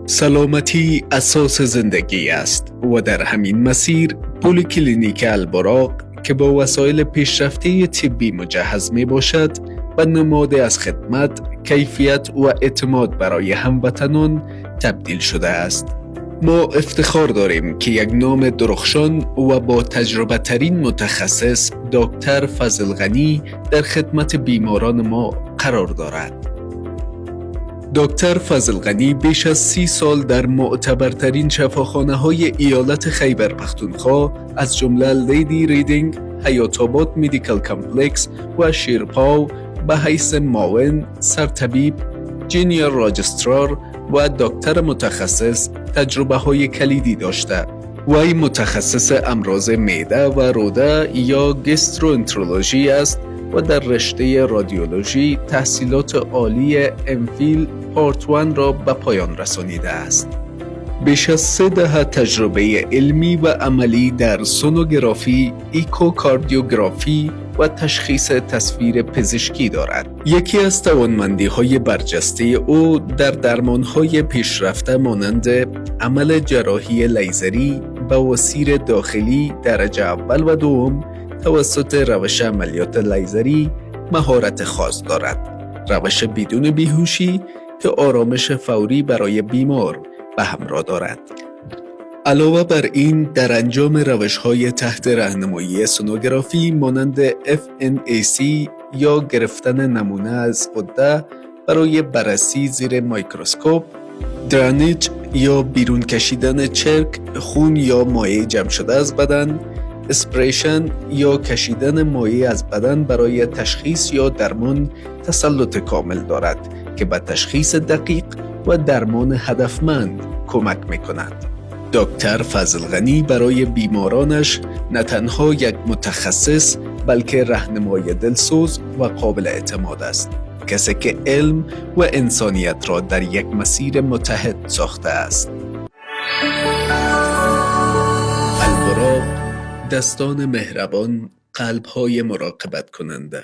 سلامتی اساس زندگی است و در همین مسیر پلیکلینیک البراق که با وسایل پیشرفته طبی مجهز می باشد و نماد از خدمت، کیفیت و اعتماد برای هموطنان تبدیل شده است. ما افتخار داریم که یک نام درخشان و با تجربه ترین متخصص دکتر فضل غنی در خدمت بیماران ما قرار دارد. دکتر فضل غنی بیش از 30 سال در معتبرترین شفاخانه‌های ایالت خیبر پختونخوا از جمله لیدی ریدینگ، حیات آباد مدیکال کمپلکس و شیرپاو به حیث معاون، سرطبیب، جونیور راجسترار و دکتر متخصص تجربه‌های کلیدی داشته. وی متخصص امراض معده و روده یا گستروانترولوژی است و در رشته رادیولوژی تحصیلات عالی امفیل پارت 1 را به پایان رسانیده است. بیش از 3 دهه تجربه علمی و عملی در سونوگرافی، ایکوکاردیوگرافی و تشخیص تصویر پزشکی دارد. یکی از توانمندی‌های برجسته او در درمان‌های پیشرفته مانند عمل جراحی لیزری، بواسیر داخلی درجه اول و دوم توسط روش عملیات لیزری مهارت خاص دارد. روش بدون بیهوشی که آرامش فوری برای بیمار به همراه دارد. علاوه بر این در انجام روش‌های تحت راهنمایی سونوگرافی مانند FNAC یا گرفتن نمونه از غده برای بررسی زیر میکروسکوپ، درنیج یا بیرون کشیدن چرک، خون یا مایع جمع شده از بدن، اسپریشن یا کشیدن مایع از بدن برای تشخیص یا درمان تسلط کامل دارد که به تشخیص دقیق و درمان هدفمند کمک می‌کند. دکتر فضل غنی برای بیمارانش نه تنها یک متخصص بلکه راهنمای دلسوز و قابل اعتماد است. کسی که علم و انسانیت را در یک مسیر متحد ساخته است. البراق، دستان مهربان، قلب‌های مراقبت کننده.